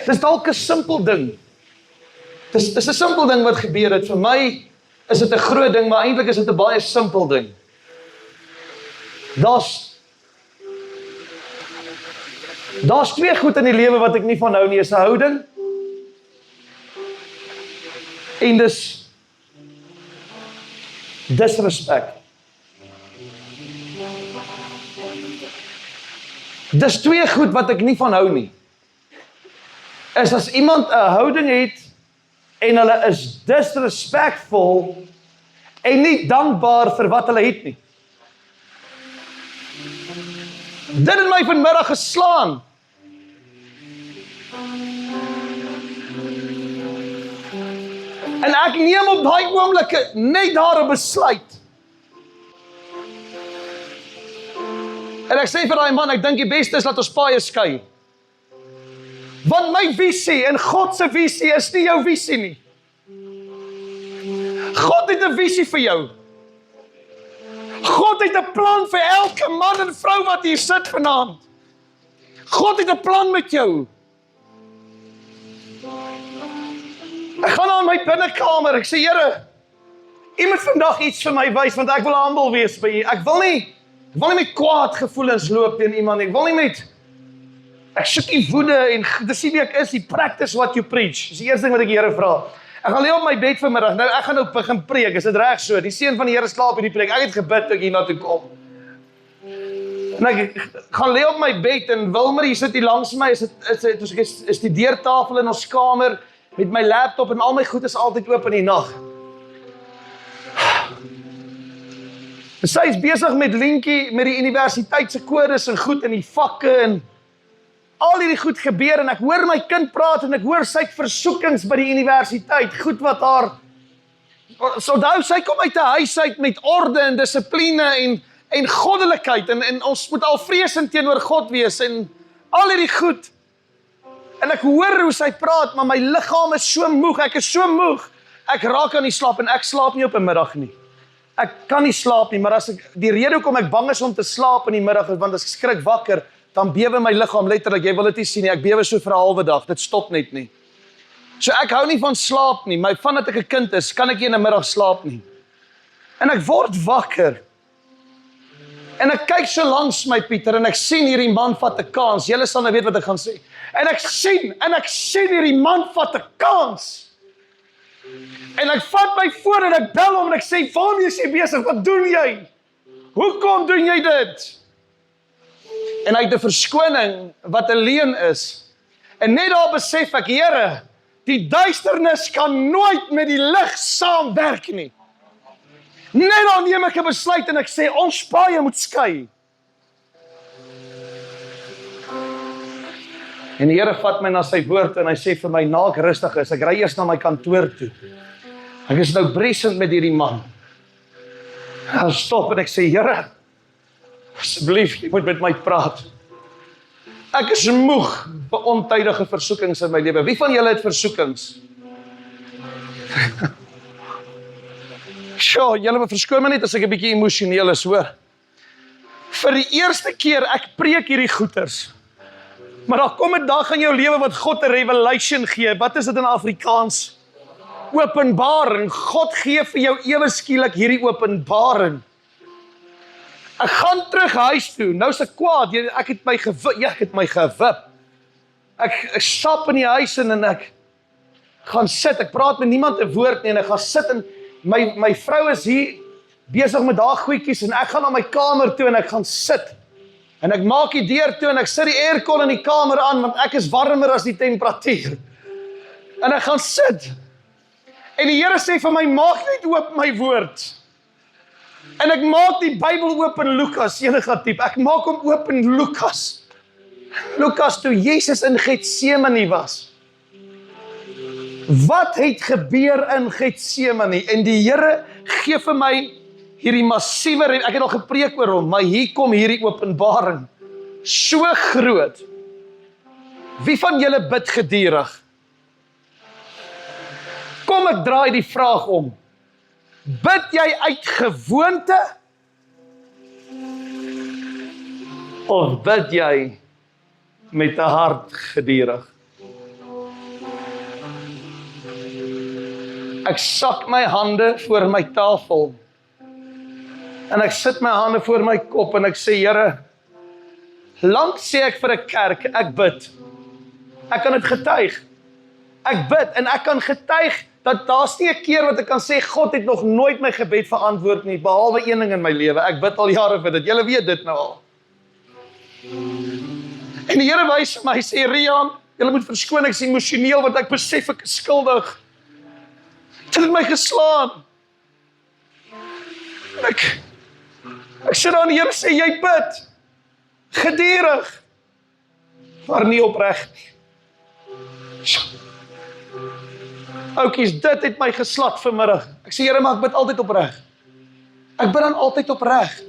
Dis dalk 'n simpel ding. Dis 'n simpel ding wat gebeur het. Vir my is dit 'n groot ding, maar eintlik is dit 'n baie simpel ding. Daar's twee goed in die lewe wat ek nie van hou nie, is 'n houding en dis disrespek. Dis twee goed wat ek nie van hou nie. Is as iemand 'n houding het en hulle is disrespectful en nie dankbaar vir wat hulle het nie. Dit het my vanmiddag geslaan. En ek neem op daai oomblikke net daar 'n besluit. En ek sê vir daai man, ek dink die beste is dat ons paaie skei. Want my visie en God se visie is nie jou visie nie. God het 'n visie vir jou. God het 'n plan vir elke man en vrou wat hier sit vanaand. God het 'n plan met jou. Ek gaan na my binnekamer, ek sê, Here, U moet vandag iets vir my wys, want ek wil humble wees by U. Ek wil nie met kwaad gevoelens loop teen iemand nie. Ek wil nie met, ek soek die woede en dis nie wie ek is, die practice what you preach. Dis die eerste ding wat ek die Here vra. Ek gaan lê op my bed vanmiddag. Nou, ek gaan nou begin preek. Is dit reg so? Die seun van die Here slaap in die preek. Ek het gebid toe ek hier na toe kom. En ek gaan lê op my bed en Wilmer hier sit hier langs my. Is die deurtafel in ons kamer met my laptop en al my goed is altyd oop in die nag. Sy is besig met Linkie, met die universiteit se kodes en goed in die vakke en al hierdie goed gebeur en ek hoor my kind praat en ek hoor sy versoekings by die universiteit, goed wat haar, so sy kom uit 'n huis uit met orde en dissipline en goddelikheid en ons moet al vreesend teenoor God wees en al hierdie goed. En ek hoor hoe sy praat, maar my liggaam is so moeg, ek is so moeg, ek raak aan die slaap en ek slaap nie op 'n middag nie. Ek kan nie slaap nie, maar die rede hoekom ek bang is om te slaap in die middag is, want as ek skrik wakker, dan bewe my liggaam letterlik, jy wil dit nie sien nie, ek bewe so vir 'n halwe dag, dit stop net nie. So ek hou nie van slaap nie, maar vandat ek 'n kind is, kan ek nie in 'n middag slaap nie. En ek word wakker, en ek kyk so langs my, Pieter, en ek sien hierdie man vat 'n kans, julle sal nou weet wat ek gaan sê, en ek sien hierdie man vat 'n kans, en ek vat my foon en ek bel hom en ek sê, waarmee is jy besig, wat doen jy? Hoekom doen jy dit? En hy het 'n verskoning wat 'n leuen is. En net daar besef ek, Here, die duisternis kan nooit met die lig saamwerk nie. Net daar neem ek 'n besluit en ek sê, ons paaie moet skei. En die Here vat my na sy woord en hy sê vir my, na ek rustig is, ek ry eers na my kantoor toe. Ek is nou bresend met hierdie man. Ek stop en ek sê, Here, asseblief, jy moet met my praat. Ek is moeg vir ontydige versoekings in my lewe. Wie van julle het versoekings? Sjoe, julle moet verskoon my net as ek 'n bietjie emosioneel is, hoor. Vir die eerste keer, ek preek hierdie goeters. Maar daar kom 'n dag in jou lewe wat God 'n revelation gee. Wat is dit in Afrikaans? Openbaring. God gee vir jou ewe skielik hierdie openbaring. Ek gaan terug huis toe. Nou is ek kwaad. Ek het my gewip. Ek stap in die huis en ek gaan sit. Ek praat met niemand 'n woord nie en ek gaan sit en my vrou is hier besig met haar goedjies en ek gaan na my kamer toe en ek gaan sit. En ek maak die deur toe en ek sit die aircon in die kamer aan want ek is warmer as die temperatuur. En ek gaan sit. En die Here sê vir my, maak net oop my woord. En ek maak die Bybel oop in Lukas, enige type. Ek maak hom oop in Lukas. Lukas toe Jesus in Getsemane was. Wat het gebeur in Getsemane? En die Here gee vir my hierdie massiewe, ek het al gepreek oor hom, maar hier kom hierdie openbaring. So groot. Wie van julle bid gedurig? Kom ek draai die vraag om. Bid jy uit gewoonte? Of bid jy met 'n hart gedurig? Ek sak my hande voor my tafel. En ek sit my hande voor my kop en ek sê, Here, lank sê ek vir 'n kerk, ek bid. Ek kan dit getuig. Ek bid en ek kan getuig dat daar's nie 'n keer wat ek kan sê, God het nog nooit my gebed verantwoord nie, behalwe een ding in my lewe. Ek bid al jare vir dit. Julle weet dit nou al. En die Here wys vir my, sê, Rian, julle moet verskoon, ek is emosioneel, want ek besef ek is skuldig. Dit het my geslaan. En ek sit daar en die Here sê, jy bid. Gedurig. Maar nie opreg nie. Oukies, dit het my geslak vanmiddag. Ek sê, Here, maar ek bid altyd opreg. Ek bid dan altyd opreg.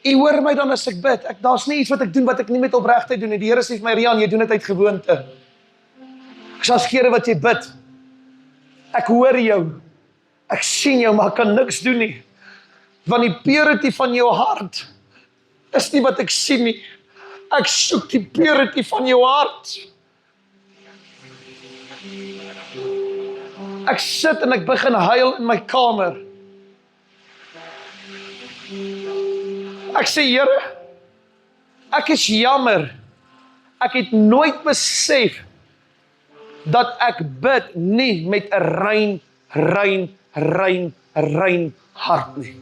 U hoor my dan as ek bid. Daar's nie iets wat ek doen wat ek nie met opregtheid doen nie. Die Here sê vir my, Rian, jy doen dit uit gewoonte. Ek sê, as Here wat jy bid. Ek hoor jou. Ek sien jou, maar ek kan niks doen nie. Want die purity van jou hart is nie wat ek sien nie. Ek soek die purity van jou hart. Ek sit en ek begin huil in my kamer. Ek sê, Here, ek is jammer. Ek het nooit besef dat ek bid nie met 'n rein hart nie.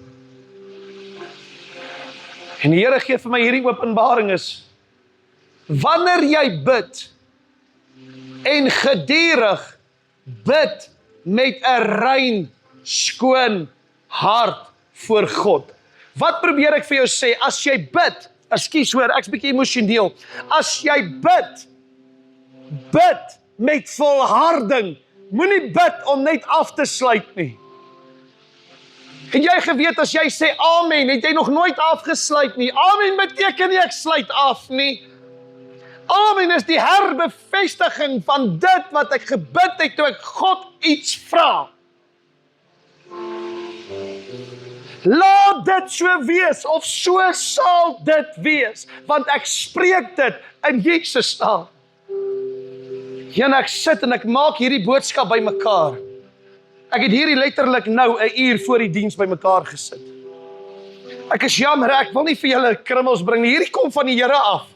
En die Here gee vir my hierdie openbaring is, wanneer jy bid en gedurig bid met 'n rein, skoon hart voor God. Wat probeer ek vir jou sê? As jy bid, ekskuus hoor, ek's bietjie emosioneel. As jy bid met volharding. Moenie bid om net af te sluit nie. En jy geweet, as jy sê amen, het jy nog nooit afgesluit nie. Amen beteken nie ek sluit af nie. Amen is die herbevestiging van dit wat ek gebid het toe ek God iets vra. Laat dit so wees, of so sal dit wees, want ek spreek dit in Jesus naam. En ek sit en ek maak hierdie boodskap bymekaar. Ek het hierdie letterlik nou 'n uur voor die diens bymekaar gesit. Ek is jammer, ek wil nie vir julle krummels bring nie. Hierdie kom van die Here af.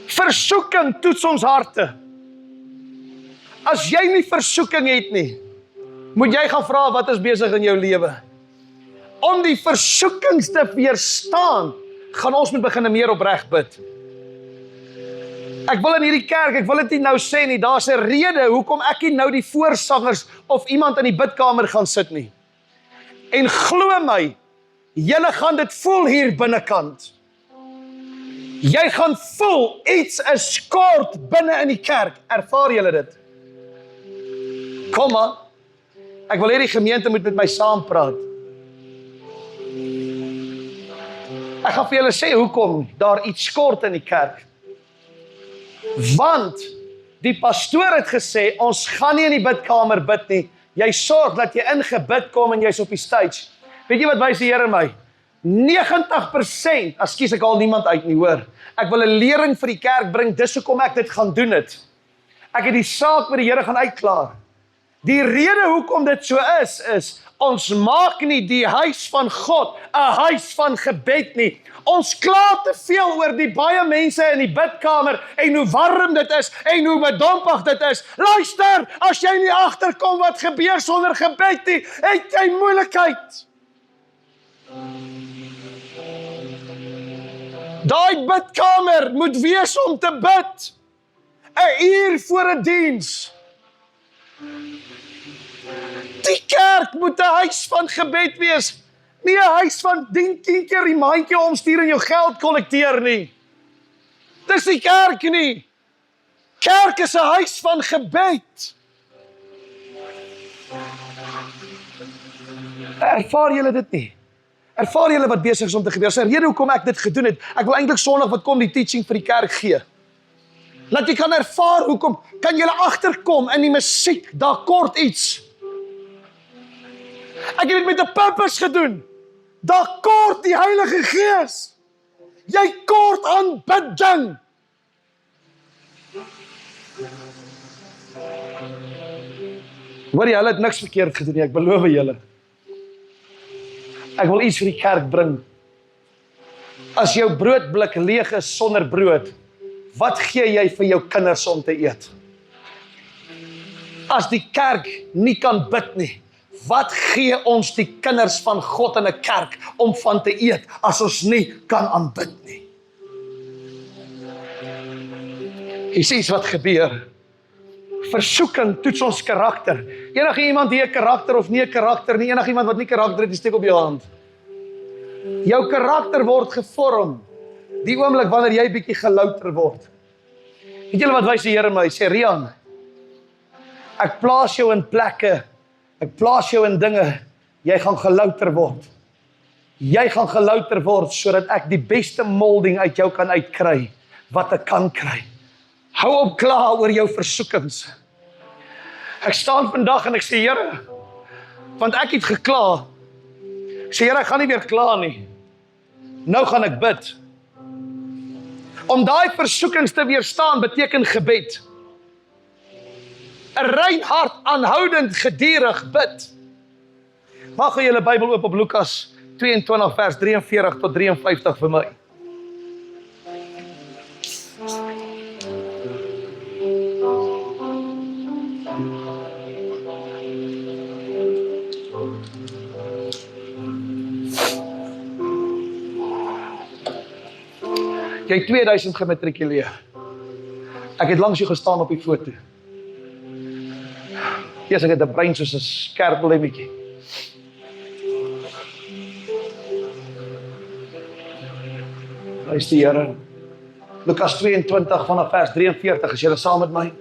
Versoeking toets ons harte. As jy nie versoeking het nie, moet jy gaan vra wat is besig in jou lewe. Om die versoekings te weerstaan, gaan ons moet begin meer opreg bid. Ek wil in hierdie kerk, ek wil dit nie nou sê nie, daar's 'n rede hoekom ek nie nou die voorsangers of iemand in die bidkamer gaan sit nie. En glo my, julle gaan dit voel hier binnekant. Jy gaan voel, iets is kort binne in die kerk. Ervaar julle dit? Kom maar. Ek wil hê die gemeente moet met my saam praat. Ek gaan vir julle sê hoekom daar iets kort in die kerk. Want die pastoor het gesê, ons gaan nie in die bidkamer bid nie. Jy sorg dat jy in gebid kom en jy's op die stage. Weet jy wat wys die Here my? 90%, ekskuus ek haal niemand uit nie, hoor. Ek wil 'n lering vir die kerk bring, dis hoekom ek dit gaan doen het. Ek het die saak met die Here gaan uitklaar. Die rede hoekom dit so is ons maak nie die huis van God 'n huis van gebed nie. Ons kla te veel oor die baie mense in die bidkamer en hoe warm dit is en hoe bedompig dit is. Luister, as jy nie agterkom wat gebeur sonder gebed nie, het jy moeilikheid. Daai bidkamer moet wees om te bid. 'n uur voor 'n diens. Die kerk moet 'n huis van gebed wees. Nie 'n huis van 10 keer die mandjie omstuur en jou geld kollekteer nie. Dis die kerk nie. Kerk is 'n huis van gebed. Ervaar julle dit nie? Ervaar julle wat besig is om te gebeur? Dis 'n rede hoekom ek dit gedoen het. Ek wil eintlik Sondag wat kom die teaching vir die kerk gee. Laat jy kan ervaar hoekom kan julle agterkom in die musiek, daar kort iets. Ek het dit met 'n purpose gedoen. Daar kort die Heilige Gees. Jy kort aanbidding. Hoor jy, hulle het niks verkeerd gedoen nie, ek beloof julle. Ek wil iets vir die kerk bring. As jou broodblik leeg is sonder brood, wat gee jy vir jou kinders om te eet? As die kerk nie kan bid nie, wat gee ons die kinders van God in 'n kerk om van te eet, as ons nie kan aanbid nie? Jy sien wat gebeur. Versoeking toets ons karakter. Enige iemand die 'n karakter of nie 'n karakter nie, enige iemand wat nie karakter het, steek op jou hand. Jou karakter word gevorm die oomblik wanneer jy bietjie gelouter word. Weet julle wat wys die Here my? Hy sê, Rian, ek plaas jou in plekke, ek plaas jou in dinge, jy gaan gelouter word. Jy gaan gelouter word, sodat ek die beste molding uit jou kan uitkry, wat ek kan kry. Hou op kla oor jou versoekings. Ek staan vandag en ek sê, Here, want ek het gekla. Ek sê, Here, ek gaan nie weer kla nie. Nou gaan ek bid. Om daai versoekings te weerstaan beteken gebed. 'n Rein hart, aanhoudend, gedurig bid. Mag jy julle Bybel oop op Lukas 22 vers 43 tot 53 vir my. Jy het 2000 gematrikuleer. Ek het langs jou gestaan op die foto. Yes, ek het 'n brein soos 'n skerplemmetjie. Prys die Here. Lukas 22 vanaf vers 43, is julle saam met my?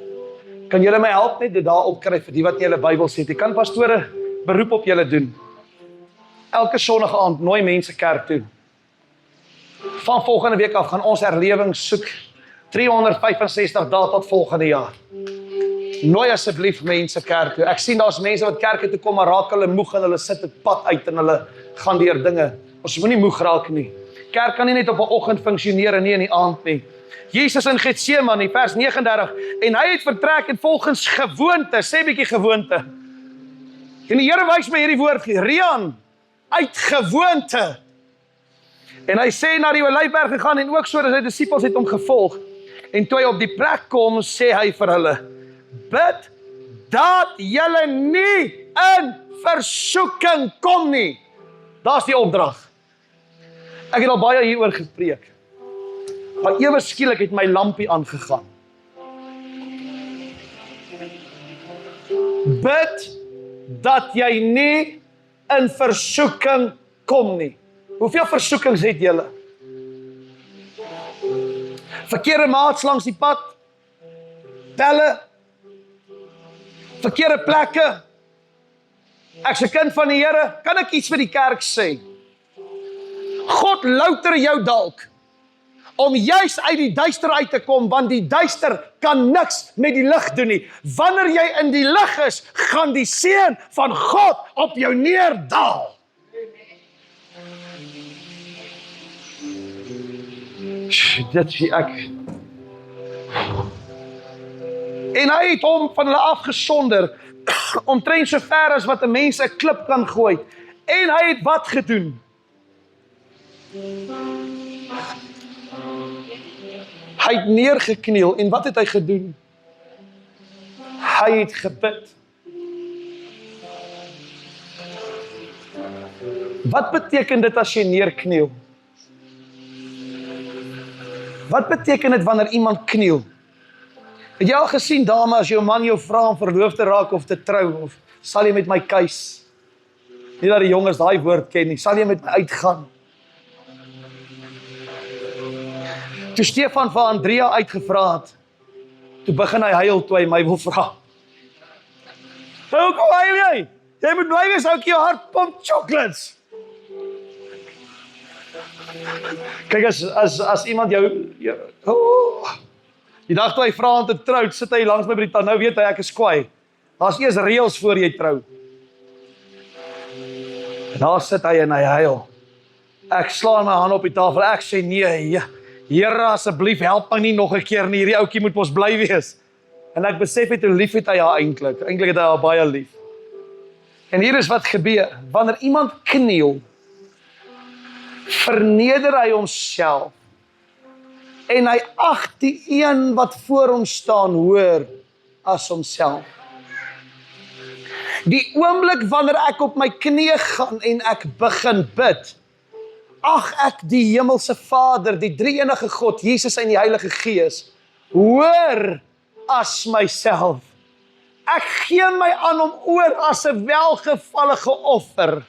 Kan julle my help net dit daar opkry vir die wat nie hulle Bybel het? Ek kan pastore beroep op julle doen. Elke Sondag aand nooi mense kerk toe. Van volgende week af gaan ons herlewing soek 365 dae tot volgende jaar. Nooi asseblief mense kerk toe. Ek sien daar's mense wat kerk toe kom, maar raak hulle moeg en hulle sit dit pad uit en hulle gaan deur dinge. Ons moenie moeg raak nie. Kerk kan nie net op 'n oggend funksioneer en nie in die aand nie. Jesus in Getsemane, vers 39, en hy het vertrek en volgens gewoonte, sê bietjie gewoonte. En die Here wys my hierdie woord, Rian, uit gewoonte. En hy sê na die Olyfberg gegaan en ook so dat sy disippels het hom gevolg. En toe hy op die plek kom, sê hy vir hulle, bid dat julle nie in versoeking kom nie. Daar's die opdrag. Ek het al baie hieroor gepreek. Maar ewe skielik het my lampie aangegaan. Bid dat jy nie in versoeking kom nie. Hoeveel versoekings het julle? Verkeerde maats langs die pad, pelle, verkeerde plekke. Ek's 'n kind van die Here, kan ek iets vir die kerk sê? God louter jou dalk, om juis uit die duister uit te kom, want die duister kan niks met die lig doen nie. Wanneer jy in die lig is, gaan die seën van God op jou neerdal. Dit sê ek. En hy het hom van hulle afgesonder, omtrent so ver as wat 'n mens 'n klip kan gooi. En hy het wat gedoen? Hy het neergekniel, en wat het hy gedoen? Hy het gebid. Wat beteken dit as jy neerkniel? Wat beteken dit wanneer iemand kniel? Het jy al gesien, dame, as jou man jou vra om verloof te raak of te trou, of sal jy met my kuis? Nie dat die jonges daai woord ken nie, sal jy met my uitgaan? Toe Stefan vir Andrea uitgevra het, toe begin hy huil toe hy my wil vra. Hoekom huil jy? Jy moet bly wees, ou, jou hart pomp chocolates. Kyk, as iemand jou die dag toe hy vra om te trou, sit hy langs my by die tafel, nou weet hy ek is kwaai. Daar's eers reëls voor jy trou. En daar sit hy en hy huil. Ek slaan my hand op die tafel, ek sê nee, Here, asseblief help my nie nog 'n keer nie, hierdie ouetjie moet mos bly wees. En ek besef het hoe lief het hy haar eintlik. Eintlik het hy haar baie lief. En hier is wat gebeur. Wanneer iemand kniel, verneder hy homself en hy ag die een wat voor hom staan hoër as homself. Die oomblik wanneer ek op my knieë gaan en ek begin bid, ag ek die hemelse Vader, die drie-enige God, Jesus en die Heilige Gees, hoër as myself. Ek gee my aan hom oor as 'n welgevallige offer.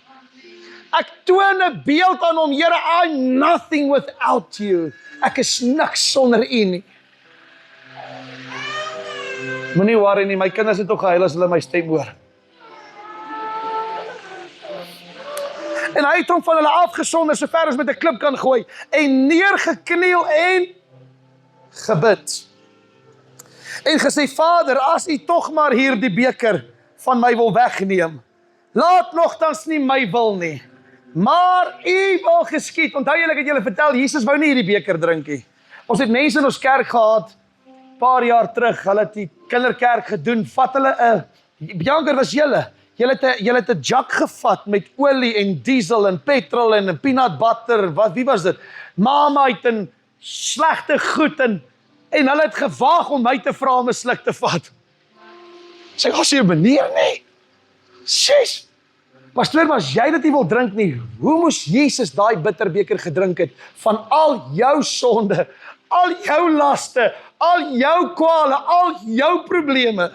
Ek toon 'n beeld aan hom, Here, I'm nothing without you. Ek is niks sonder u nie. Moenie worry nie, my kinders het ook gehuil as hulle my stem hoor. En hy het hom van hulle afgesonder, so ver as met 'n klip kan gooi, en neergekniel en gebid. En gesê, Vader, as u tog maar hier die beker van my wil wegneem, laat nogtans nie my wil nie, maar u wil geskied. Onthou julle, ek het julle vertel, Jesus wou nie hierdie beker drink nie. Ons het mense in ons kerk gehad, paar jaar terug, hulle het die kinderkerk gedoen, vat hulle Bianca, was julle het 'n jak gevat met olie en diesel en petrol en peanut butter, wie was dit? Marmite en slegte goed en hulle het gewaag om my te vra om 'n sluk te vat. Sê, as jy 'n manier nie. Sis. Pastoor, as jy dit nie wil drink nie, hoe moes Jesus daai bitterbeker gedrink het van al jou sonde, al jou laste, al jou kwale, al jou probleme?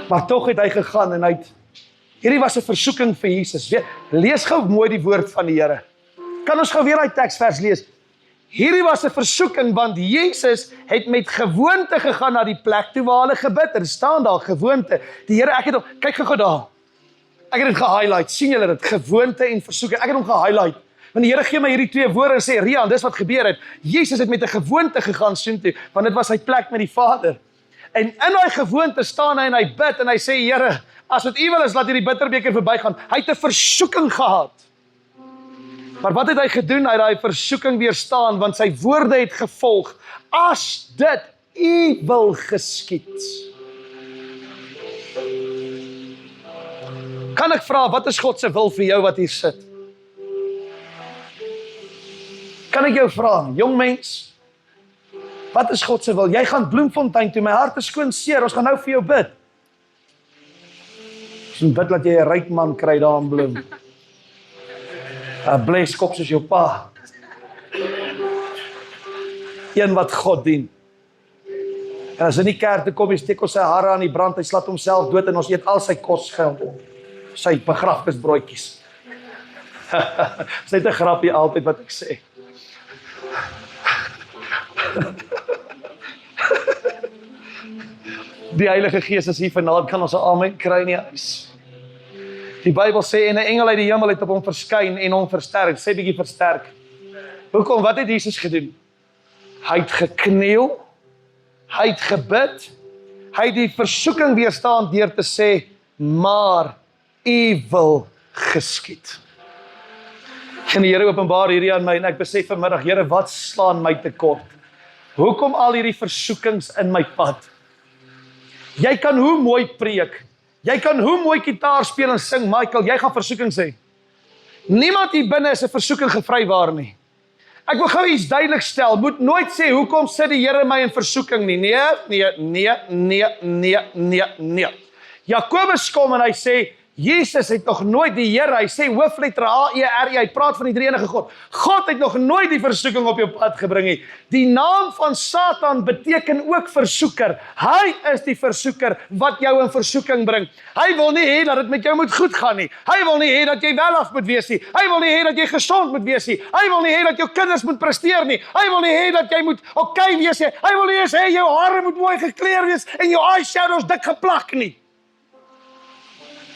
Maar tog het hy gegaan en hierdie was 'n versoeking vir Jesus. Lees gou mooi die woord van die Here. Kan ons gou weer daai teksvers lees? Hierdie was 'n versoeking, want Jesus het met gewoonte gegaan na die plek toe waar hulle gebid het. Staan daar, gewoonte. Die Here, kyk gou daar. Ek het dit gehighlight, sien julle dit? Gewoonte en versoeking. Ek het hom gehighlight. Want die Here gee my hierdie twee woorde en sê, Rian, dis wat gebeur het. Jesus het met 'n gewoonte gegaan soontoe, want dit was sy plek met die Vader. En in daai gewoonte staan hy en hy bid en hy sê, Here, as dit u wil is, laat hierdie bitterbeker verbygaan. Hy het 'n versoeking gehad. Maar wat het hy gedoen? Hy het daai versoeking weerstaan, want sy woorde het gevolg. As dit u wil geskied. Kan ek vra, wat is God se wil vir jou wat hier sit? Kan ek jou vra, jong mens, wat is God se wil? Jy gaan Bloemfontein toe, my hart is skoon seer, ons gaan nou vir jou bid. Ons moet bid dat jy 'n ryk man kry daar in Bloem. 'n Bleskop soos jou pa. Een wat God dien. En as in die kerk toe kom, hy steek ons sy hare aan die brand, hy slat homself dood en ons eet al sy kosgeld op. Sy begrafnisbroodjies. Dis net 'n grapie altyd wat ek sê. Die Heilige Gees is hier vanaand, kan ons 'n amen kry in die huis. Die Bybel sê, en 'n engel uit die hemel het op hom verskyn en hom versterk. Sê bietjie versterk. Hoekom? Wat het Jesus gedoen? Hy het gekniel, hy het gebid, hy het die versoeking weerstaan deur te sê, maar u wil geskied. En die Here openbaar hierdie aan my en ek besef vanmiddag, Here, wat slaan my tekort? Hoekom al hierdie versoekings in my pad? Jy kan hoe mooi preek, jy kan hoe mooi gitaar speel en sing, Michael, jy gaan versoekings hê. Niemand hier binne is 'n versoeking gevrywaar nie. Ek wil gou iets duidelik stel, moet nooit sê, hoekom sit die Here my in versoeking nie? Nee. Jakobus kom en hy sê, Jesus het nog nooit die Here, hy sê hoofletter A-E-R-E, hy praat van die drie-enige God. God het nog nooit die versoeking op jou pad gebring nie. Die naam van Satan beteken ook versoeker. Hy is die versoeker wat jou in versoeking bring. Hy wil nie hê dat dit met jou moet goed gaan nie. Hy wil nie hê dat jy welaf moet wees nie. Hy wil nie hê dat jy gesond moet wees nie. Hy wil nie hê dat jou kinders moet presteer nie. Hy wil nie hê dat jy moet okay wees nie. Hy wil nie eens hê jou hare moet mooi gekleur wees en jou eyeshadows dik geplak nie.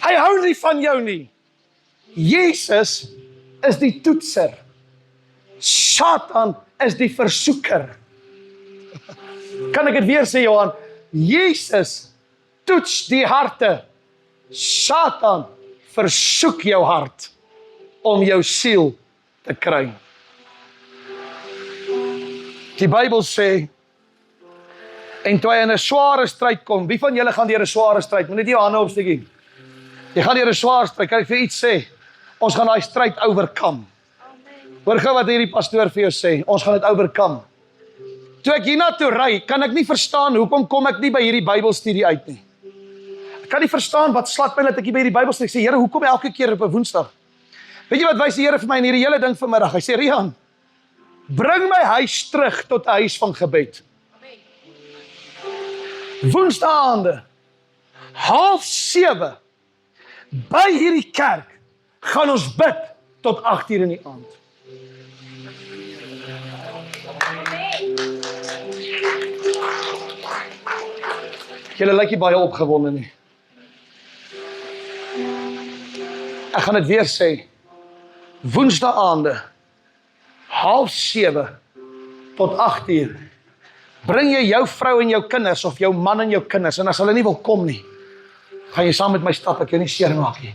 Hy hou nie van jou nie. Jesus is die toetser. Satan is die versoeker. Kan ek dit weer sê, Johan? Jesus toets die harte. Satan versoek jou hart om jou siel te kry. Die Bybel sê, En toe hy in 'n sware stryd kom, wie van julle gaan deur 'n sware stryd? Moet net jou hande opsteek. Jy gaan deur 'n sware stryd, kan ek vir iets sê? Ons gaan daai stryd oorkom. Hoor gou wat hierdie pastoor vir jou sê, ons gaan dit oorkom. Toe ek hiernatoe ry, kan ek nie verstaan, hoekom kom ek nie by hierdie Bybelstudie uit nie. Ek kan nie verstaan wat slat my dat ek nie by hierdie Bybelstudie, ek sê, Here, hoekom elke keer op 'n Woensdag? Weet jy wat wys die Here vir my in hierdie hele ding vanmiddag? Hy sê, Rian, bring my huis terug tot 'n huis van gebed. Woensdaande, 6:30, by hierdie kerk, gaan ons bid tot 8:00 in die aand. Julle lyk nie baie opgewonde nie. Ek gaan dit weer sê. Woensdaande, 6:30 tot 8:00. Bring jy jou vrou en jou kinders, of jou man en jou kinders, en as hulle nie wil kom nie, gaan jy saam met my stap, ek jou nie seer maak nie.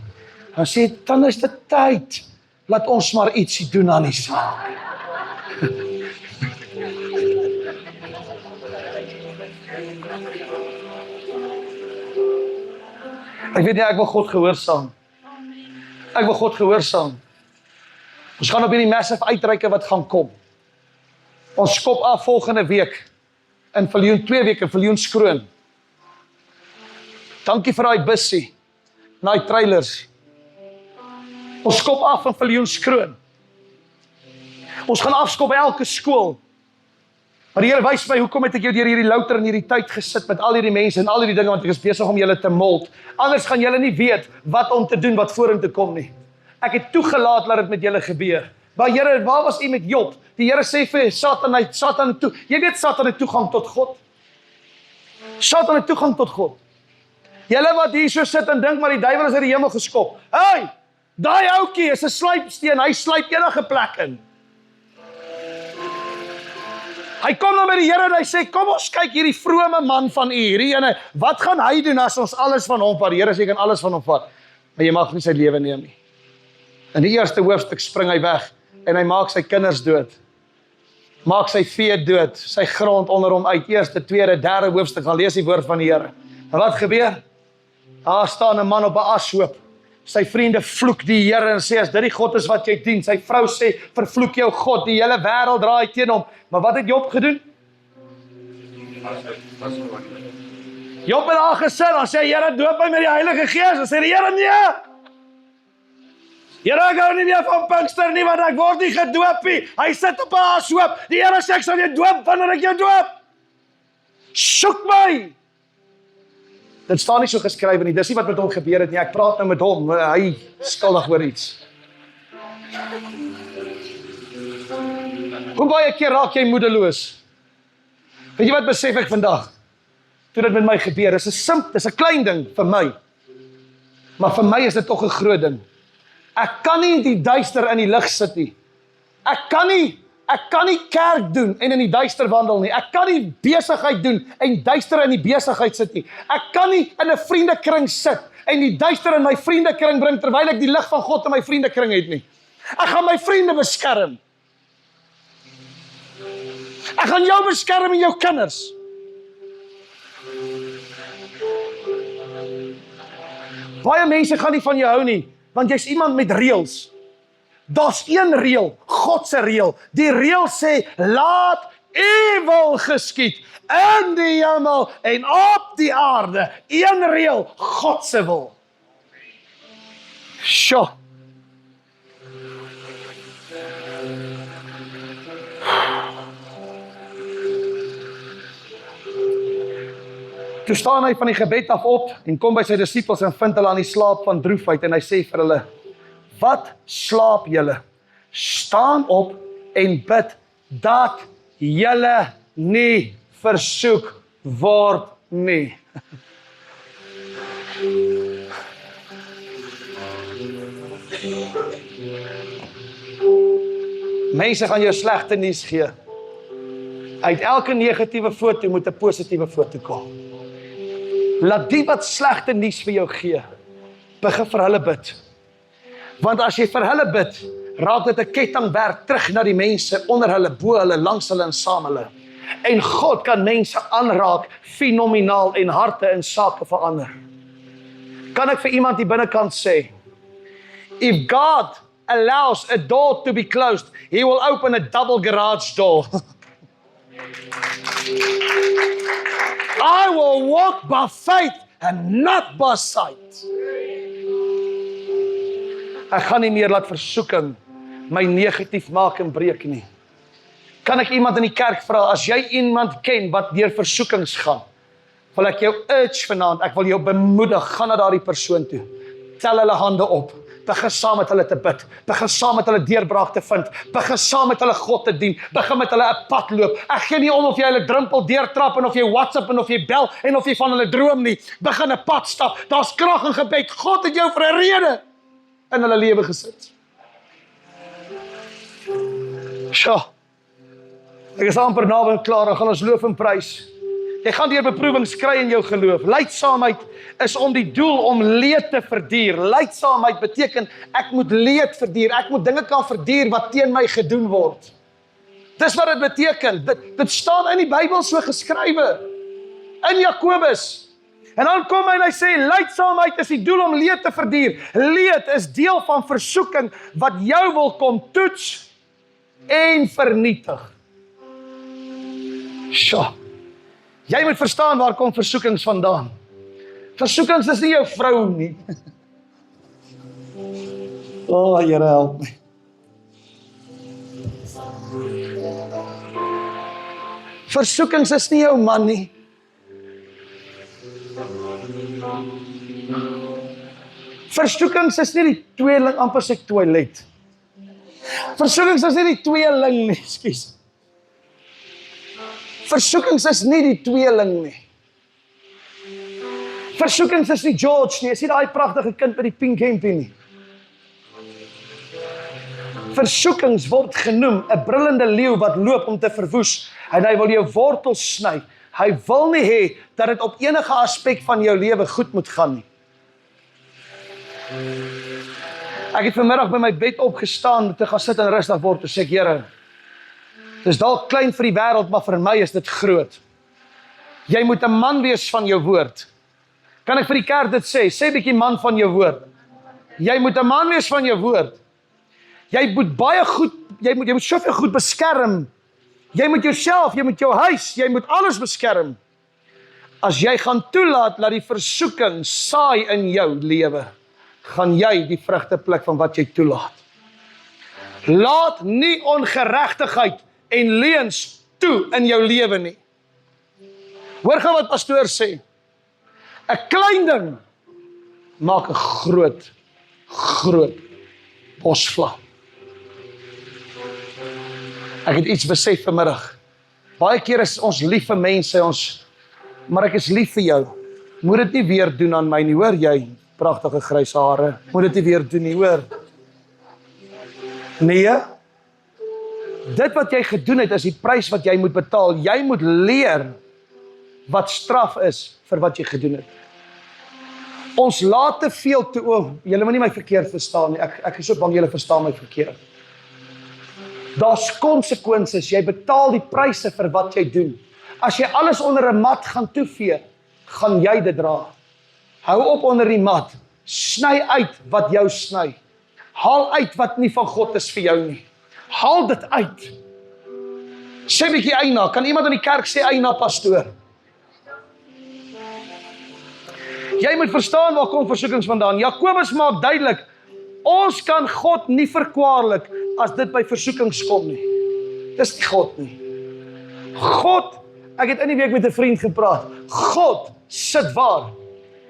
Dan sê, dan is dit tyd, laat ons maar ietsie doen aan die saak. Ek weet nie, ek wil God gehoorsaam. Ek wil God gehoorsaam. Ons gaan op hierdie massive uitreike wat gaan kom. Ons skop af volgende week, in Viljoen, 2 weke, Viljoen Skroon. Dankie vir daai bussie, daai trailers. Ons skop af in Viljoen Skroon. Ons gaan afskop by elke skool. Maar die Here wys my, hoekom het ek jou deur hierdie louter en hierdie tyd gesit met al hierdie mense en al hierdie dinge, want ek is besig om julle te mold. Anders gaan julle nie weet wat om te doen, wat vorentoe kom nie. Ek het toegelaat dat dit met julle gebeur. Maar Here, waar was u met Job? Die Here sê vir Satan toe. Jy weet Satan het toegang tot God. Satan het toegang tot God. Julle wat hier so sit en dink maar die duiwel is uit die hemel geskop. Hey, daai ouetjie is 'n slypsteen, hy slyp enige plek in. Hy kom nou by die Here en hy sê, kom ons kyk hierdie vrome man van u, hierdie ene, wat gaan hy doen as ons alles van hom vat? Die Here sê, jy kan alles van hom vat, maar jy mag nie sy lewe neem nie. In die eerste hoofstuk spring hy weg, en hy maak sy kinders dood. Maak sy vee dood, sy grond onder hom uit, eerste, tweede, derde hoofstuk, gaan lees die woord van die Here. En wat gebeur? Daar staan 'n man op 'n ashoop. Sy vriende vloek die Here en sê, as dit die God is wat jy dien, sy vrou sê, vervloek jou God, die hele wêreld draai teen hom. Maar wat het Job gedoen? Job het daar gesit, dan sê, Here, doop my met die Heilige Gees. Dan sê die Here, nee! Here, ek hou nie meer van Pinkster nie, want ek word nie gedoop nie. Hy sit op 'n ashoop. Die Here sê, ek sal jou doop, wanneer ek jou doop. Soek my! Dit staan nie so geskryf nie, dis nie wat met hom gebeur het nie, ek praat nou met hom, hy skuldig oor iets. Hoe baie keer raak jy moedeloos? Weet jy wat besef ek vandag? Toe dit met my gebeur, dis 'n klein ding vir my, maar vir my is dit tog 'n groot ding. Ek kan nie in die duister in die lig sit nie. Ek kan nie kerk doen en in die duister wandel nie. Ek kan nie besigheid doen en duister in die besigheid sit nie. Ek kan nie in 'n vriendekring sit en die duister in my vriendekring bring terwyl ek die lig van God in my vriendekring het nie. Ek gaan my vriende beskerm. Ek gaan jou beskerm en jou kinders. Baie mense gaan nie van jou hou nie, want jy's iemand met reëls. Daar's een reël, God se reël. Die reël sê, laat U wil geskied in die hemel en op die aarde. Een reël, God se wil. Sjoe. Toe staan hy van die gebed af op en kom by sy disippels en vind hulle aan die slaap van droefheid en hy sê vir hulle, wat slaap julle? Staan op en bid dat julle nie versoek word nie. Mense gaan jou slegte nuus gee. Uit elke negatiewe foto moet 'n positiewe foto kom. Laat die wat slegte nuus vir jou gee, begin vir hulle bid. Want as jy vir hulle bid, raak dit 'n kettingwerk terug na die mense onder hulle, bo hulle, langs hulle en saam hulle. En God kan mense aanraak, fenomenaal, en harte en sake verander. Kan ek vir iemand die binnekant sê, if God allows a door to be closed, He will open a double garage door. I will walk by faith and not by sight. Ek gaan nie meer laat versoeking my negatief maak en breek nie. Kan ek iemand in die kerk vra, as jy iemand ken wat deur versoekings gaan, wil ek jou urge vanaand, ek wil jou bemoedig, gaan na daardie persoon toe. Tel hulle hande op. Begin saam met hulle te bid. Begin saam met hulle deurbraak te vind. Begin saam met hulle God te dien. Begin met hulle 'n pad loop. Ek gee nie om of jy hulle drempel deurtrap en of jy WhatsApp en of jy bel en of jy van hulle droom nie. Begin 'n pad stap. Daar's krag in gebed. God het jou vir 'n rede in hulle lewe gesit. Sjoe. Ek is amper naby klaar. Dan gaan ons loof en prys. Jy gaan deur beproewings kry in jou geloof. Lydsaamheid is om die doel om leed te verduur. Lydsaamheid beteken ek moet leed verduur. Ek moet dinge kan verduur wat teen my gedoen word. Dis wat dit beteken. Dit staan in die Bybel so geskrywe. In Jakobus. En dan kom hy en hy sê, lydsaamheid is die doel om leed te verduur. Leed is deel van versoeking wat jou wil kom toets en vernietig. Sjoe. Jy moet verstaan waar kom versoekings vandaan. Versoekings is nie jou vrou nie. Here help my. Versoekings is nie jou man nie. Versoekings is nie die tweeling, amper sê ek toilet. Versoekings is nie die tweeling nie, ekskuus. Versoekings is nie die tweeling nie. Versoekings is nie George nie, is nie daai pragtige kind met die pink hempie nie. Versoekings word genoem 'n brullende leeu wat loop om te verwoes en hy wil jou wortels sny. Hy wil nie hê dat dit op enige aspek van jou lewe goed moet gaan nie. Ek het vanmiddag by my bed opgestaan te gaan sit en rustig word en sê ek, Here, dit is dalk klein vir die wêreld, maar vir my is dit groot. Jy moet 'n man wees van jou woord. Kan ek vir die kerk dit sê? Sê bietjie man van jou woord. Jy moet 'n man wees van jou woord. Jy moet baie goed, jy moet soveel goed beskerm. Jy moet jouself, jy moet jou huis, jy moet alles beskerm. As jy gaan toelaat dat die versoeking saai in jou lewe, gaan jy die vrugte pluk van wat jy toelaat. Laat nie ongeregtigheid en leuns toe in jou lewe nie. Hoor gou wat pastoor sê. 'n Klein ding maak 'n groot bosvlam. Ek het iets besef vanmiddag. Baie keer is ons lief vir mense, maar ek is lief vir jou. Moet dit nie weer doen aan my nie, hoor jy? Pragtige grys hare. Moet dit nie weer doen nie, hoor? Nee. Dit wat jy gedoen het, is die prys wat jy moet betaal. Jy moet leer wat straf is vir wat jy gedoen het. Ons laat te veel toe, julle moet nie my verkeerd verstaan nie. Ek is so bang julle verstaan my verkeerd. Daar's konsekwensies, jy betaal die pryse vir wat jy doen. As jy alles onder 'n mat gaan toevee, gaan jy dit dra. Hou op onder die mat, sny uit wat jou sny. Haal uit wat nie van God is vir jou nie. Haal dit uit. Sê bietjie eina, kan iemand in die kerk sê eina, pastoor? Jy moet verstaan waar kom versoekings vandaan. Jakobus maak duidelik, ons kan God nie verkwaarlik as dit by versoekings kom nie. Dis nie God nie. God, ek het in die week met 'n vriend gepraat. God sit waar?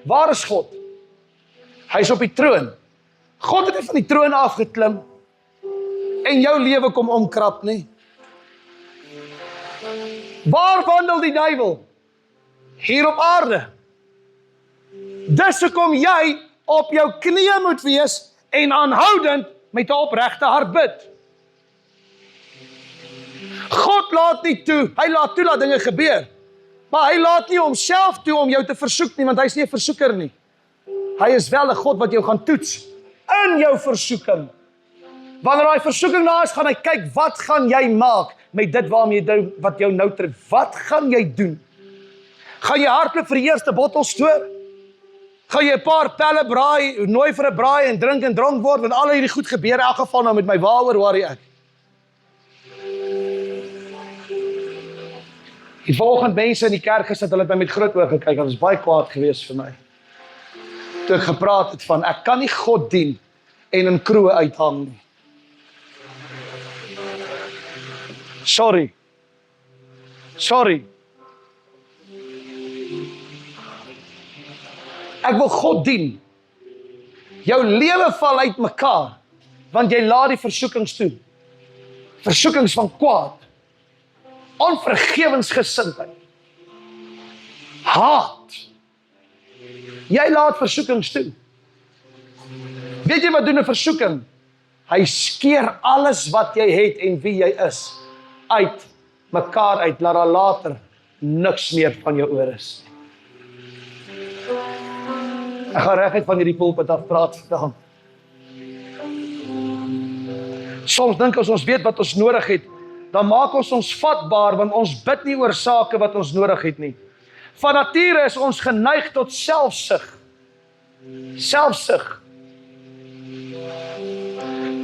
Waar is God? Hy is op die troon. God het nie van die troon afgeklim en jou lewe kom omkrap nie. Waar wandel die duiwel? Hier op aarde. Dis hoekom jy op jou knieë moet wees en aanhoudend met 'n opregte hart bid. God laat nie toe, hy laat toe dat dinge gebeur. Maar hy laat nie homself toe om jou te versoek nie, want hy is nie 'n versoeker nie. Hy is wel 'n God wat jou gaan toets in jou versoeking. Wanneer daai versoeking daar is, gaan hy kyk, wat gaan jy maak met dit wat jou nou tref? Wat gaan jy doen? Gaan jy hardloop vir die eerste bottel stoor? Gaan jy 'n paar pelle braai, nooi vir 'n braai en dronk word, want al hierdie goed gebeur in elk geval nou met my, waaroor worry ek? Die volgende mense in die kerk gesit, hulle het my met groot oë gekyk, hulle was baie kwaad geweest vir my. Toe ek gepraat het van, ek kan nie God dien en in kroe uithang nie. Sorry. Ek wil God dien. Jou lewe val uit mekaar, want jy laat die versoekings toe. Versoekings van kwaad, onvergewensgesindheid, haat. Jy laat versoekings toe. Weet jy wat doen 'n versoeking? Hy skeer alles wat jy het en wie jy is uit mekaar uit, laat daar later niks meer van jou oor is. Ek gaan reguit van hierdie pulpit af praat vandag. Soms dink ons weet wat ons nodig het, dan maak ons vatbaar, want ons bid nie oor sake wat ons nodig het nie. Van nature is ons geneig tot selfsug.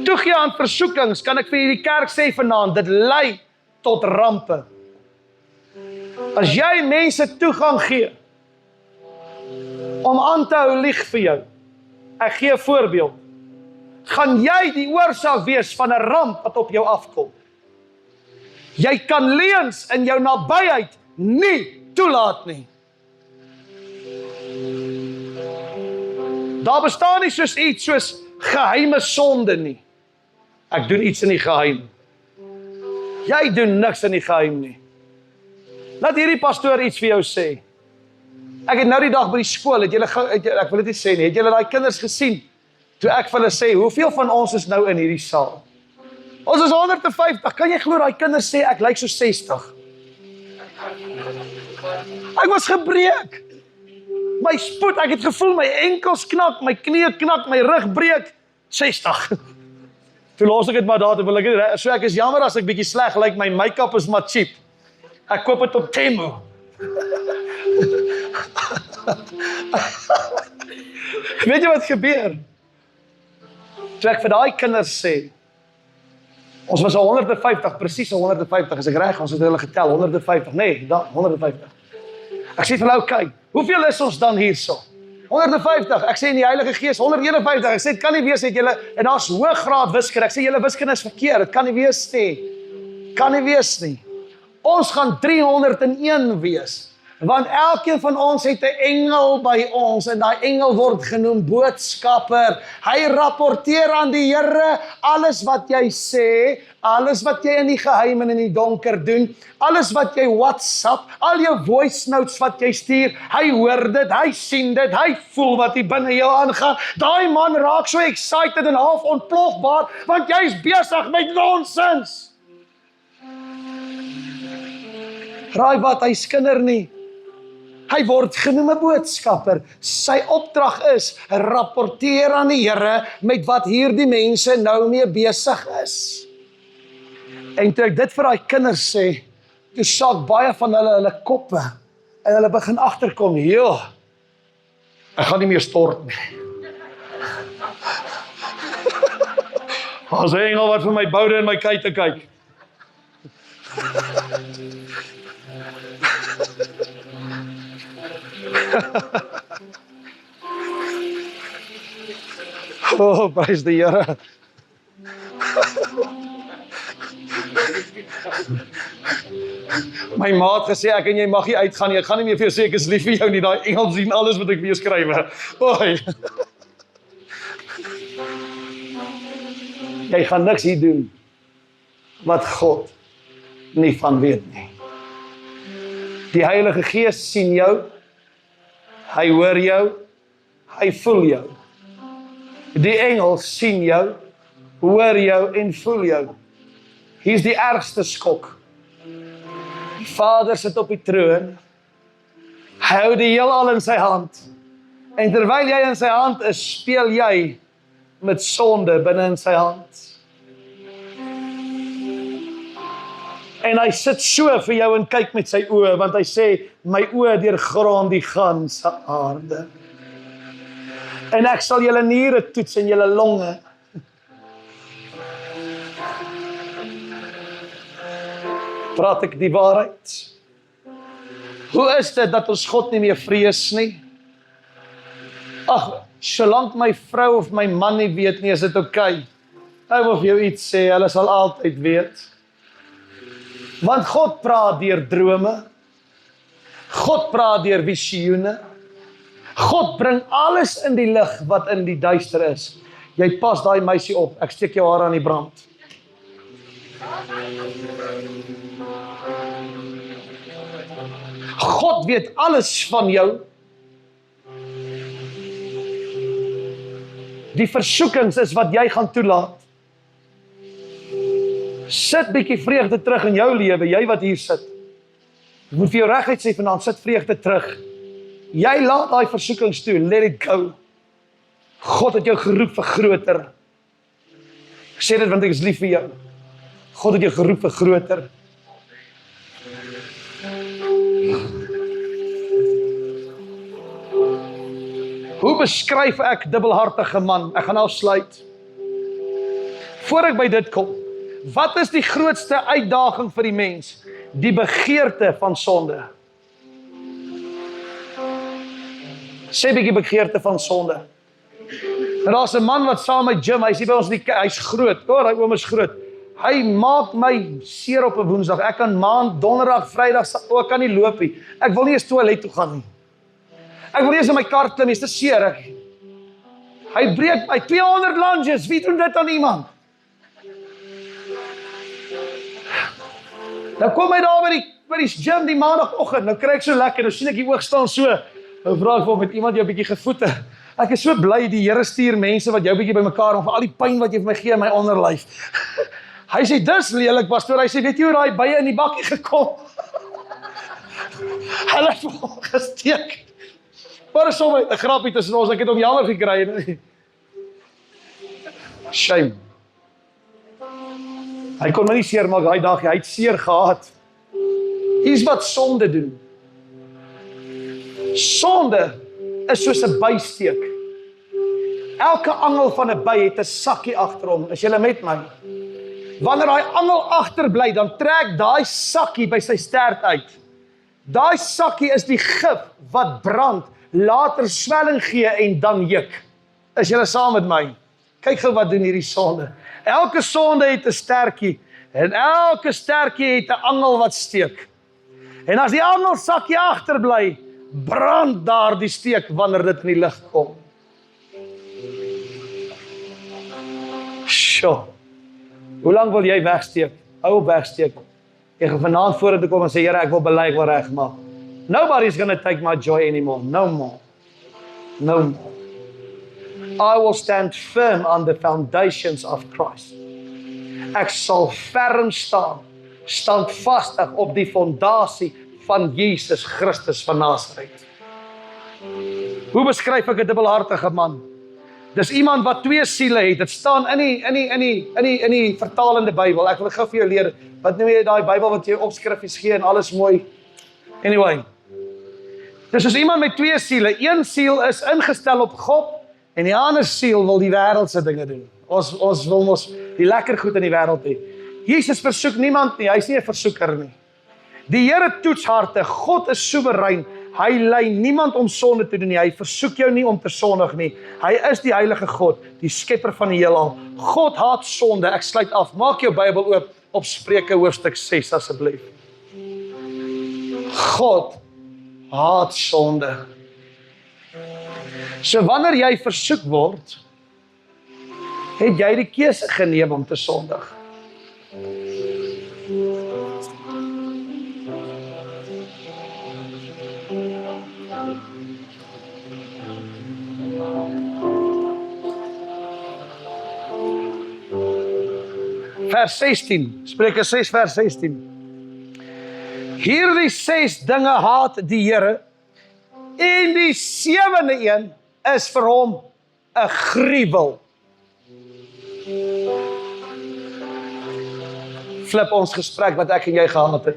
Toegee aan versoekings, kan ek vir hierdie kerk sê vanaand, dit lei tot rampe. As jy mense toegang gee om aan te hou lieg vir jou, ek gee 'n voorbeeld, gaan jy die oorsaak wees van 'n ramp wat op jou afkom. Jy kan leuns in jou nabyheid nie toelaat nie. Daar bestaan nie soos iets soos geheime sonde nie. Ek doen iets in die geheim. Jy doen niks in die geheim nie. Laat hierdie pastoor iets vir jou sê. Ek het nou die dag by die skool, ek wil dit nie sê nie, het julle daai kinders gesien? Toe ek vir hulle sê, hoeveel van ons is nou in hierdie saal? Ons is 150, kan jy glo daai kinders sê, ek lyk so 60. Ek was gebreek. My spoed, ek het gevoel, my enkels knak, my knie knak, my rug breek, 60. Toe los ek het maar daar, wil ek, so ek is jammer as ek bietjie sleg lyk, my make-up is maar cheap. Ek koop dit op Temu. Weet jy wat gebeur? Toe ek vir daai kinders sê, ons was al 150, presies 150, is ek reg, ons het hulle getel, 150, nee, 150. Ek sê vir hulle, okay, hoeveel is ons dan hierso? 150, ek sê in die Heilige Gees, 151, ek sê, het kan nie wees, het julle, en daar's hoëgraad wiskunde, ek sê, julle wiskunde is verkeerd, het kan nie wees nie, ons gaan 301 wees, want elkeen van ons het 'n engel by ons, en daai engel word genoem boodskapper, hy rapporteer aan die Here, alles wat jy sê, alles wat jy in die geheim en in die donker doen, alles wat jy WhatsApp, al jou voice notes wat jy stuur, hy hoor dit, hy sien dit, hy voel wat hier binne jou aangaan, daai man raak so excited en half ontplofbaar, want jy is besig met nonsens. Raai wat, hy skinder nie. Hy word genoem 'n boodskapper. Sy opdrag is, rapporteer aan die Here met wat hierdie mense nou mee besig is. En toe ek dit vir daai kinders sê, toe sak baie van hulle koppe, en hulle begin agterkom, joh, ek gaan nie meer stort nie. As 'n engel wat vir my boude en my kuite kyk. Oh, prys die Here. My ma het gesê, ek en jy mag nie uitgaan nie, ek gaan nie meer vir jou sê, ek is lief vir jou nie, daai engel sien alles wat ek vir jou skryf. Oei. Jy gaan niks hier doen, wat God nie van weet nie. Die Heilige Gees sien jou, hy hoor jou, hy voel jou. Die engel sien jou, hoor jou en voel jou. Hier is die ergste skok. Die Vader sit op die troon, hy hou die heelal in sy hand, en terwyl jy in sy hand is, speel jy met sonde binne in sy hand. En hy sit so vir jou en kyk met sy oë, want hy sê, my oë deurgrond die ganse aarde. En ek sal julle niere toets en julle longe. Praat ek die waarheid? Hoe is dit dat ons God nie meer vrees nie? Ag, solank my vrou of my man nie weet nie, is dit oké. Ek wil vir jou iets sê, hulle sal altyd weet. Want God praat deur drome. God praat deur visioene. God bring alles in die lig wat in die duister is. Jy pas daai meisie op, ek steek jou hare aan die brand. God weet alles van jou. Die versoekings is wat jy gaan toelaat. Sit bietjie vreugde terug in jou lewe, jy wat hier sit. Ek moet vir jou reguit sê vanaand, sit vreugde terug. Jy laat daai versoekings toe, let it go. God het jou geroep vir groter. Ek sê dit want ek is lief vir jou. God het jou geroep vir groter. Hoe beskryf ek dubbelhartige man? Ek gaan afsluit. Voor ek by dit kom, wat is die grootste uitdaging vir die mens? Die begeerte van sonde. Sê bietjie begeerte van sonde. En daar's 'n man wat saam met Jim, hy's hier by ons in die hy's groot. Hy oom is groot. Hy maak my seer op 'n Woensdag. Ek kan maand, donderdag, Vrydag, ek kan nie loop nie. Ek wil nie eens toilet toe gaan nie. Ek wil nie eens in my kar klim, is te seer. Hy breek my 200 lunges. Wie doen dit aan iemand? Nou kom hy daar by die gym die maandagoggend. Nou kry ek so lekker, nou sien ek die oog staan so. Nou vra ek of met iemand jou 'n bietjie gevoete. Ek is so bly die Here stuur mense wat jou 'n bietjie bymekaar om vir al die pyn wat jy vir my gee in my onderlyf. Hy sê dis lelik, pastoor. Hy sê weet jy hoe daai bye in die bakkie gekom? Hulle het hom gesteek. Maar is sommer 'n grappie tussen ons. Ek het hom jammer gekry. Shame. Hy kon my nie seer maak daai dag. Hy het seer gehad. Dis wat sonde doen. Sonde is soos 'n bysteek. Elke angel van 'n by het 'n sakkie agter hom. Is julle met my? Wanneer daai angel agterbly, dan trek daai sakkie by sy stert uit. Daai sakkie is die gif wat brand, later swelling gee en dan juk. Is julle saam met my? Kyk gou wat doen hierdie sonde. Elke sonde het 'n stertjie en elke stertjie het 'n angel wat steek. En as die angel sakkie agterbly, brand daar die steek wanneer dit in die lig kom. Sjoe. Hoe lank wil jy wegsteek? Hou op wegsteek. Ek gaan vanaand vorentoe kom en sê, Here, ek wil bely, ek wil regmaak. Nobody's going to take my joy anymore. No more. No more. I will stand firm on the foundations of Christ. Ek sal ferm staan, standvastig op die fondasie van Jesus Christus van Nasaret. Hoe beskryf ek 'n dubbelhartige man? Dis iemand wat twee siele het. Dit staan in die vertalende Bybel. Ek wil gou vir jou leer. Wat noem jy daai Bybel wat jou opskriffies gee en alles mooi? Anyway. Dis soos iemand met twee siele. Een siel is ingestel op God en die ander siel wil die wêreldse dinge doen. Ons wil mos die lekker goed in die wêreld hê. Jesus versoek niemand nie. Hy's nie 'n versoeker nie. Die Here toets harte. God is soewerein. Hy lei niemand om sonde te doen nie. Hy versoek jou nie om te sondig nie. Hy is die heilige God, die skepper van die heelal. God haat sonde. Ek sluit af. Maak jou Bybel oop op Spreuke hoofstuk 6 asseblief. God haat sonde. So wanneer jy versoek word, het jy die keuse geneem om te sondig. Vers 16, Spreuke 6 vers 16. Hierdie 6 dinge haat die Here, en die 7de een is vir hom 'n gruwel. Flip ons gesprek wat ek en jy gehad het.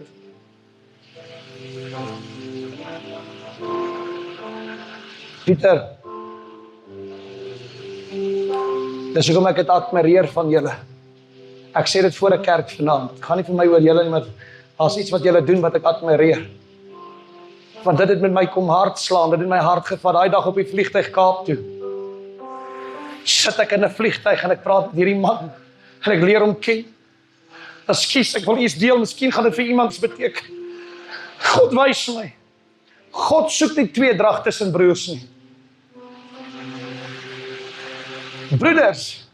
Pieter, dis hoekom ek het admireer van julle. Ek sê dit voor 'n kerk vanaand. Het gaan nie vir my oor julle nie, maar as iets wat julle doen wat ek admireer. Want dit het met my kom hartslaan, dit het my hart gevat, daai dag op die vliegtuig Kaap toe. Sit ek in 'n vliegtuig en ek praat met hierdie man, en ek leer hom ken. Ekskuus, ek wil iets deel, miskien gaan dit vir iemand beteken. God wys my. God soek nie tweedrag tussen broers nie. Broeders,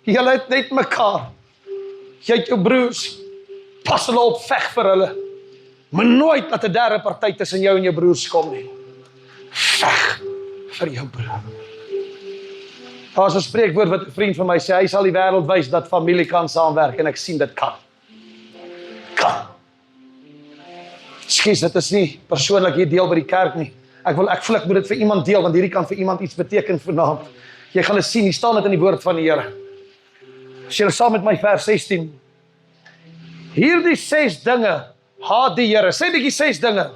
julle het net mekaar. Jy het jou broers, pas hulle op, veg vir hulle. Maar nooit laat 'n derde party tussen jou en jou broers kom nie. Veg vir jou broer. Daar is 'n spreekwoord wat 'n vriend van my sê, hy sal die wêreld wys dat familie kan saamwerk, en ek sien dit kan. Kan. Ekskuus, dit is nie persoonlik hier deel by die kerk nie. Ek voel ek moet dit vir iemand deel, want hierdie kan vir iemand iets beteken vanaand. Jy gaan dit sien, hier staan dit in die woord van die Here. As jy saam met my vers 16. Hierdie 6 dinge haat die Here. Sê bietjie 6 dinge.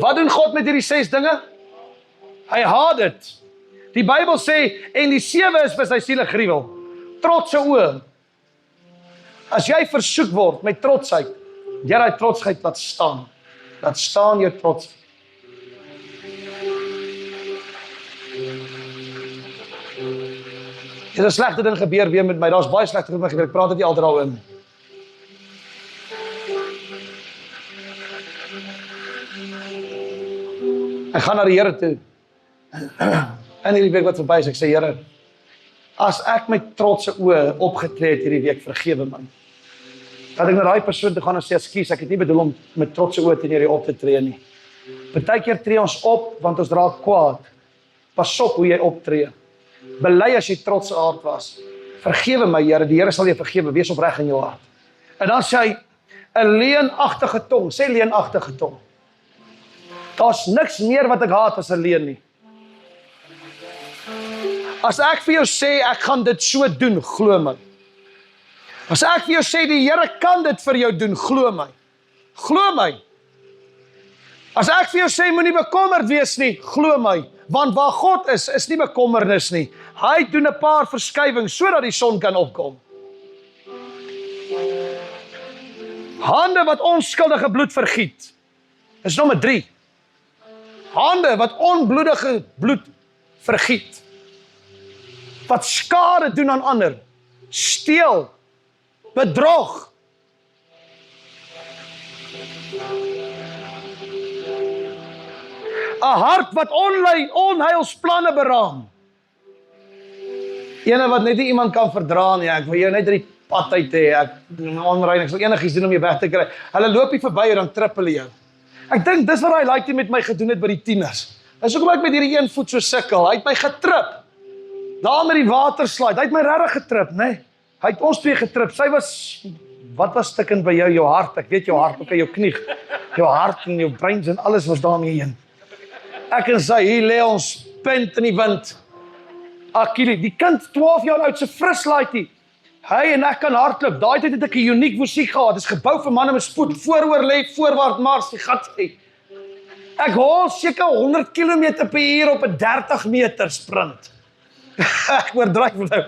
Wat doen God met hierdie 6 dinge? Hy haat dit. Die Bybel sê, en die 7 is vir sy siele gruwel. Trotse oë. As jy versoek word met trotsheid, jy daai trotsheid laat staan. Laat staan jou trots. Dit is 'n slegte ding gebeur weer met my. Daar's baie slegte dinge gebeur. Ek praat dit nie altyd daaroor nie. Ek gaan na die Here toe. In hierdie week wat verby is, ek sê, Here, as ek met trotse oë opgetree het hierdie week, vergewe my. Dat ek na daai persoon toe gaan en sê, ekskuus, ek het nie bedoel om met trotse oë teenoor jou op te tree nie. Partykeer tree ons op, want ons raak kwaad. Pas op hoe jy optree. Bely as jy trotse aard was. Vergewe my, Here, die Here sal jou vergewe, wees opreg in jou hart. En dan sê hy, 'n leenagtige tong, sê leenagtige tong. Daar's niks meer wat ek haat as 'n leuen nie. As ek vir jou sê, ek gaan dit so doen, glo my. As ek vir jou sê, die Here kan dit vir jou doen, glo my. Glo my. As ek vir jou sê, moenie bekommerd wees nie, glo my. Want waar God is nie bekommernis nie. Hy doen 'n paar verskywings, sodat die son kan opkom. Hande wat onskuldige bloed vergiet. Dis nommer 3. Hande wat onbloedige bloed vergiet. Wat skade doen aan ander. Steel. Bedrog. ‘n hart wat onheilsplanne beraam. Ene wat net nie iemand kan verdra nie. Ek wil jou net uit die pad uit hê. Ek sal enigiets doen om jou weg te kry. Hulle loop hier verby jou, dan trip hulle jou. Ek dink dis wat hy laaitjie met my gedoen het by die tieners. Dis hoekom ek met hierdie een voet so sukkel. Hy het my getrip. Daar met die waterslide. Hy het my regtig getrip, né? Hy het ons twee getrip. Sy was, wat was stikkend by jou hart? Ek weet jou hart, ook jou knie. Jou hart en jou brein en alles was daarmee heen. Ek en sy, hier lê ons punt in die wind. Achilles, die kind 12 jaar oud, se fris laaitjie. Hy en ek kan hardloop. Daai tyd het ek 'n uniek musiek gehad. Dit is gebou vir manne met spoed. Vooroor lê, voorwaarts mars, die gat sê. Ek hol seker 100 km/h op 'n 30 meter sprint. Ek oordryf nou.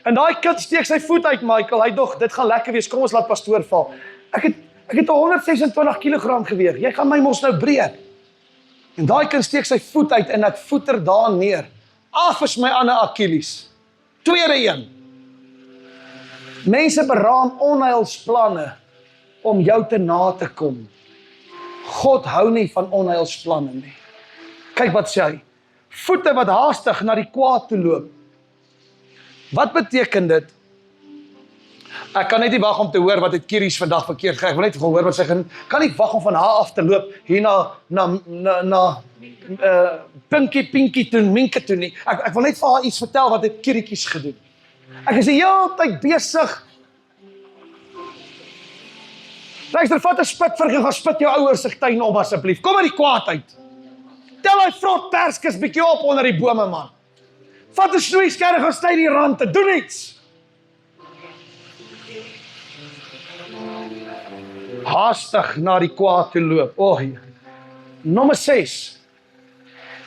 En daai kind steek sy voet uit, Michael. Hy dog, dit gaan lekker wees. Kom ons laat pastoor val. Ek het 126 kg geweeg. Jy gaan my mos nou breek. En daai kind steek sy voet uit en ek voeter daar neer. Af is my ander Achilles. Tweede een. Mense beraam onheilsplanne om jou te na te kom. God hou nie van onheilsplanne nie. Kyk wat sê hy. Voete wat haastig na die kwaad toe loop. Wat beteken dit? Ek kan net nie wag om te hoor wat het Kiries vandag verkeerd gekry. Ek wil net hoor wat sy kan nie wag om van haar af te loop hier na Pinkie toe, Minke toe nie. Ek wil net vir haar iets vertel wat het Kirietjies gedoen. Ek is die hele tyd besig. Luister, vat 'n spitvrug en gaan spit jou ouers se tuin om asseblief. Kom uit die kwaad uit. Tel hy vrot perskes bietjie op onder die bome, man. Vat 'n snoeiskerre, gaan sny die rande, doen iets. Haastig na die kwaad toe loop. Nommer 6.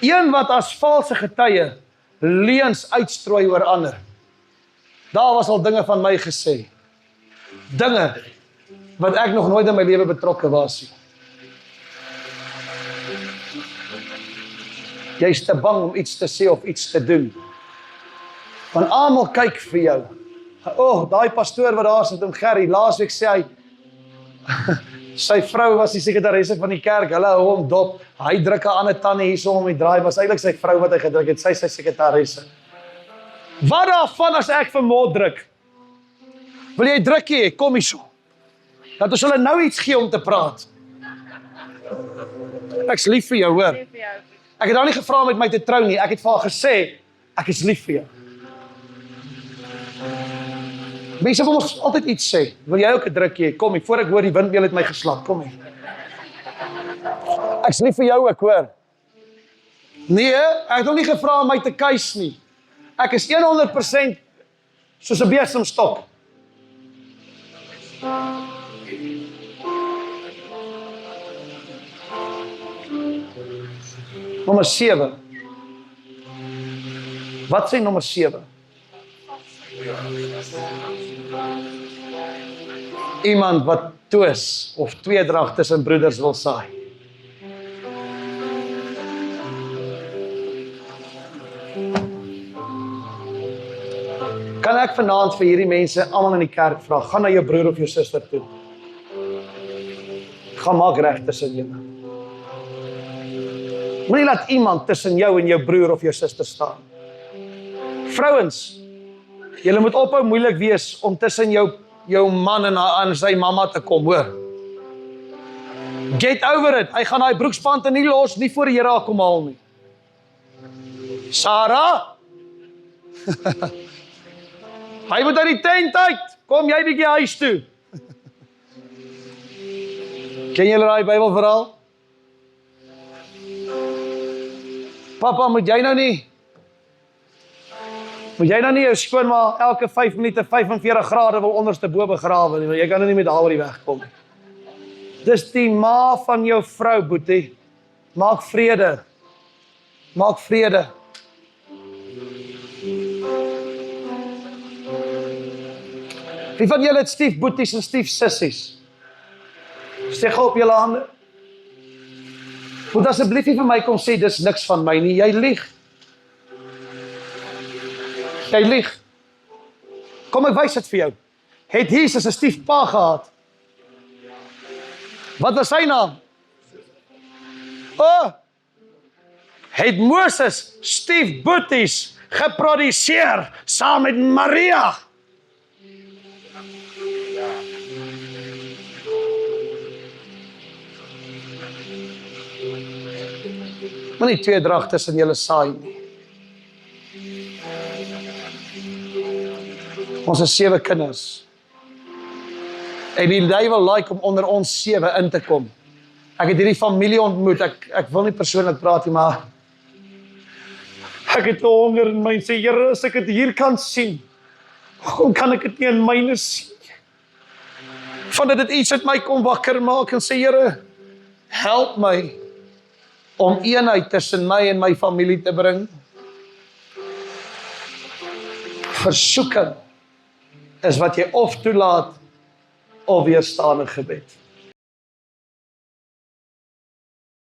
Een wat as valse getuie leuns uitstrooi oor ander. Daar was al dinge van my gesê. Dinge wat ek nog nooit in my lewe betrokke was nie. Jy is te bang om iets te sê of iets te doen. Want almal kyk vir jou. Daai pastoor wat daar sit, om Gerry, laasweek sê hy, sy vrou was die sekretaresse van die kerk, hulle hou hom dop, hy druk 'n ander tannie hierso om die draai, was eintlik sy vrou wat hy gedruk het, sy sekretaresse. Wat daarvan as ek vir Maud druk? Wil jy druk hê? Kom hierso. Dat ons hulle nou iets gee om te praat. Ek's lief vir jou, hoor. Ek het haar nie gevra om met my te trou nie, ek het vir haar gesê, ek is lief vir jou. Mense wil ons altyd iets sê. Wil jy ook 'n drukkie? Kom hier, voor ek hoor die windmeel het my geslag. Kom hier. Ek's lief vir jou ook, hoor. Nee, ek het hom nie gevra om my te kuis nie. Ek is 100% soos 'n besemstok. Nommer 7. Wat sê nommer 7? Iemand wat twis of tweedrag tussen broeders wil saai. Kan ek vanaand vir hierdie mense almal in die kerk vra, gaan na jou broer of jou suster toe. Gaan maak reg tussen julle. Moenie laat iemand tussen jou en jou broer of jou suster staan. Vrouens, julle moet ophou moeilik wees om tussen jou man en sy mamma te kom, hoor. Get over it. Hy gaan daai broekspante nie los, nie voor die Here kom haal nie. Sarah? Hy moet uit die tent uit. Kom jy bietjie huis toe. Ken julle daai Bybelverhaal? Papa, moet jy nou nie jou skoonma elke 5 minute 45 grade wil onderste bo begrawe nie, want jy kan nou nie met haar oor die weg kom nie. Dis die ma van jou vrou, boetie. Maak vrede. Maak vrede. Wie van julle het stiefboeties en stiefsissies? Steek op julle hande. Moet asseblief nie vir my kom sê, dis niks van my nie, jy lieg. Jy lieg. Kom ek wys dit vir jou. Het Jesus 'n stiefpa gehad? Wat was sy naam? Het Moses stiefboeties geproduseer saam met Maria? Moenie tweedrag tussen julle saai nie. Ons is 7 kinders. En die duiwel like om onder ons 7 in te kom. Ek het hierdie familie ontmoet, ek wil nie persoonlik praat nie, maar ek het honger in my, sê, Here, as ek dit hier kan sien, hoe kan ek dit nie in myne sien? Van dat dit iets uit my kom wakker maak en sê, Here, help my om eenheid tussen my en my familie te bring. Versoeking is wat jy of toelaat of weerstaan in gebed.